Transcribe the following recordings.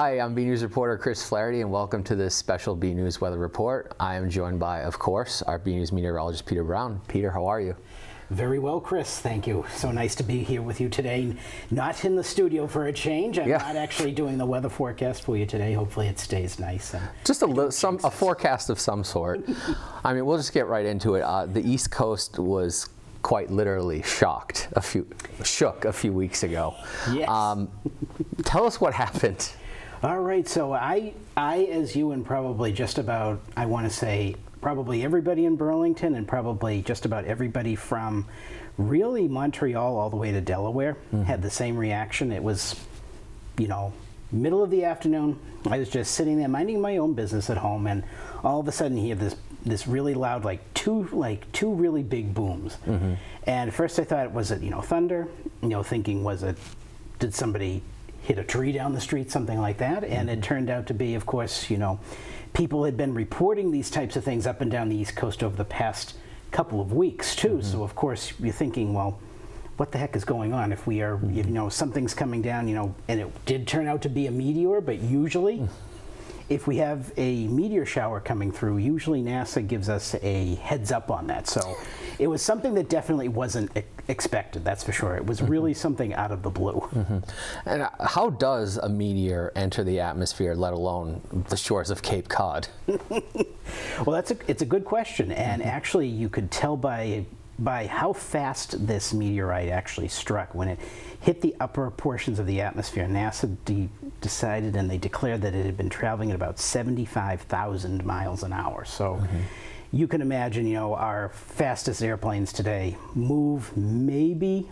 Hi, I'm BNEWS reporter Chris Flaherty, and welcome to this special BNEWS weather report. I am joined by, of course, our BNEWS meteorologist, Peter Brown. Peter, how are you? Very well, Chris. Thank you. So nice to be here with you today. Not in the studio for a change. I'm not actually doing the weather forecast for you today. Hopefully it stays nice. Just a forecast of some sort. I mean, we'll just get right into it. The East Coast was quite literally shook a few weeks ago. Yes. Tell us what happened. All right. So I, as you and probably just about, I want to say, probably everybody in Burlington and probably just about everybody from really Montreal all the way to Delaware had the same reaction. It was, middle of the afternoon. I was just sitting there minding my own business at home, and all of a sudden you hear this really loud, two really big booms. And at first I thought, was it thunder? Thinking, did somebody hit a tree down the street, something like that? And it turned out to be, of course, people had been reporting these types of things up and down the East Coast over the past couple of weeks too. So of course you're thinking, well, what the heck is going on? If we are, something's coming down, and it did turn out to be a meteor, but usually if we have a meteor shower coming through, usually NASA gives us a heads up on that. So it was something that definitely wasn't expected, that's for sure. It was really something out of the blue. And how does a meteor enter the atmosphere, let alone the shores of Cape Cod? Well, it's a good question, and actually you could tell by how fast this meteorite actually struck. When it hit the upper portions of the atmosphere, NASA decided and they declared that it had been traveling at about 75,000 miles an hour. So you can imagine, our fastest airplanes today move maybe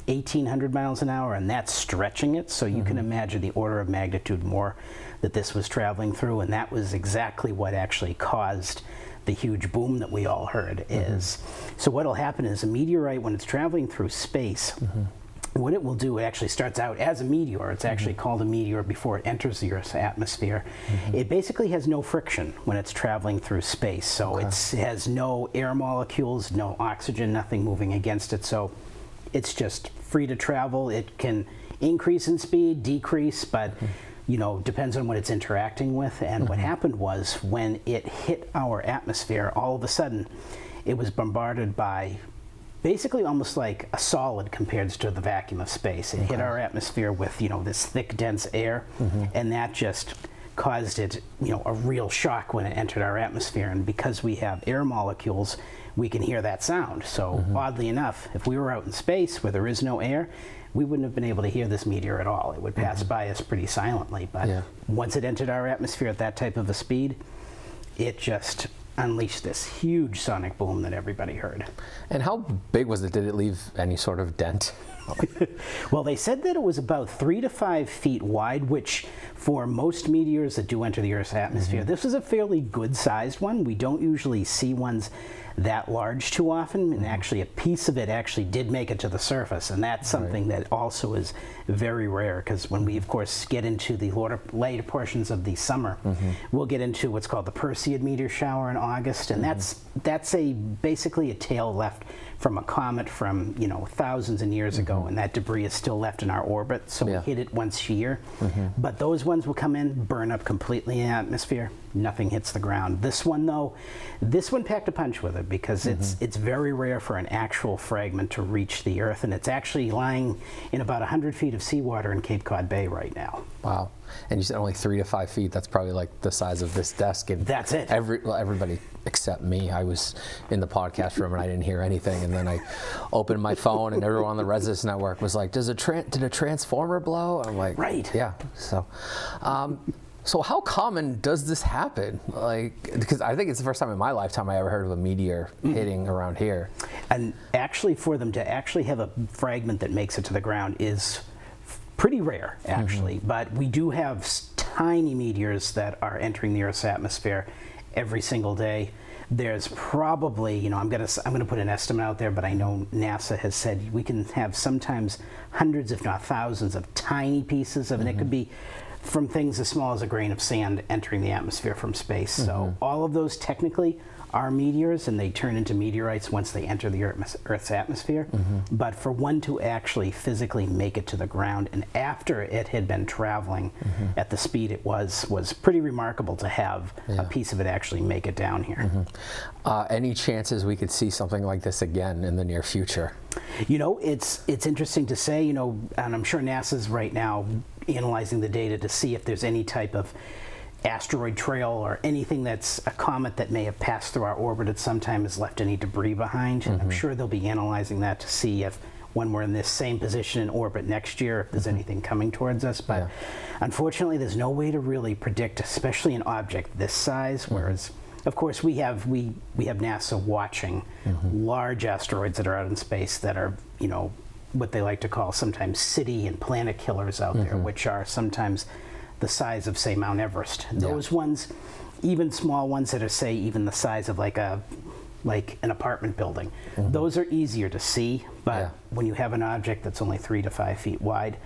1,800 miles an hour, and that's stretching it. So you can imagine the order of magnitude more that this was traveling through, and that was exactly what actually caused the huge boom that we all heard. So what will happen is a meteorite, when it's traveling through space, what it will do, it actually starts out as a meteor. It's actually called a meteor before it enters the Earth's atmosphere. It basically has no friction when it's traveling through space. So it has no air molecules, no oxygen, nothing moving against it. So it's just free to travel. It can increase in speed, decrease, but depends on what it's interacting with. And what happened was, when it hit our atmosphere, all of a sudden it was bombarded by basically almost like a solid compared to the vacuum of space. It hit our atmosphere with this thick, dense air, and that just caused it a real shock when it entered our atmosphere. And because we have air molecules, we can hear that sound. So oddly enough, if we were out in space where there is no air, we wouldn't have been able to hear this meteor at all. It would pass by us pretty silently. But once it entered our atmosphere at that type of a speed, it just unleashed this huge sonic boom that everybody heard. And how big was it? Did it leave any sort of dent? Well, they said that it was about 3 to 5 feet wide, which for most meteors that do enter the Earth's atmosphere, this was a fairly good-sized one. We don't usually see ones that large too often, and actually a piece of it actually did make it to the surface, and that's something that also is very rare, because when we of course get into the later portions of the summer, we'll get into what's called the Perseid meteor shower in August, and that's basically a tail left from a comet from thousands of years ago, and that debris is still left in our orbit, so we hit it once a year. But those ones will come in, burn up completely in the atmosphere, nothing hits the ground. This one though, packed a punch with it, because it's very rare for an actual fragment to reach the Earth, and it's actually lying in about 100 feet of seawater in Cape Cod Bay right now. Wow. And you said only 3 to 5 feet. That's probably like the size of this desk. And that's it. Everybody except me. I was in the podcast room and I didn't hear anything. And then I opened my phone and everyone on the Resonance Network was like, did a transformer blow? I'm like, right. Yeah. So, so how common does this happen? Because I think it's the first time in my lifetime I ever heard of a meteor hitting around here. And actually, for them to actually have a fragment that makes it to the ground is pretty rare, actually. But we do have tiny meteors that are entering the Earth's atmosphere every single day. There's probably, I'm gonna put an estimate out there, but I know NASA has said we can have sometimes hundreds, if not thousands, of tiny pieces of, and it could be from things as small as a grain of sand entering the atmosphere from space. So all of those technically are meteors, and they turn into meteorites once they enter the Earth's atmosphere. But for one to actually physically make it to the ground, and after it had been traveling at the speed it was pretty remarkable to have a piece of it actually make it down here. Any chances we could see something like this again in the near future? You know, it's interesting to say, you know, and I'm sure NASA's right now analyzing the data to see if there's any type of asteroid trail or anything that's a comet that may have passed through our orbit at some time has left any debris behind. I'm sure they'll be analyzing that to see if, when we're in this same position in orbit next year, if there's anything coming towards us. But unfortunately, there's no way to really predict, especially an object this size, whereas of course we have NASA watching large asteroids that are out in space that are, you know, what they like to call sometimes city and planet killers out there, which are sometimes the size of, say, Mount Everest. Those ones, even small ones that are, say, even the size of like an apartment building, those are easier to see. But when you have an object that's only 3 to 5 feet wide,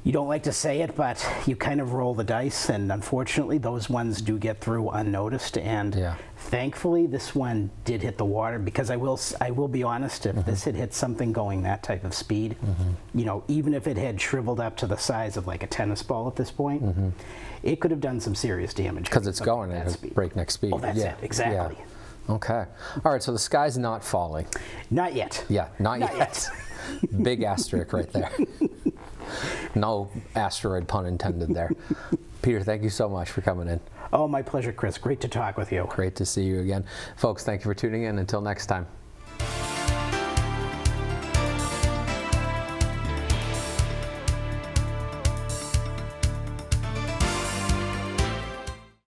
you don't like to say it, but you kind of roll the dice, and unfortunately those ones do get through unnoticed. And thankfully this one did hit the water, because I will be honest, if this had hit something going that type of speed, you know, even if it had shriveled up to the size of like a tennis ball at this point, it could have done some serious damage. Because it's going at a breakneck speed. Oh, that's it, exactly. Okay. All right, so the sky's not falling. Not yet. Yeah, not yet. Big asterisk right there. No asteroid pun intended there. Peter, thank you so much for coming in. Oh, my pleasure, Chris. Great to talk with you. Great to see you again. Folks, thank you for tuning in. Until next time.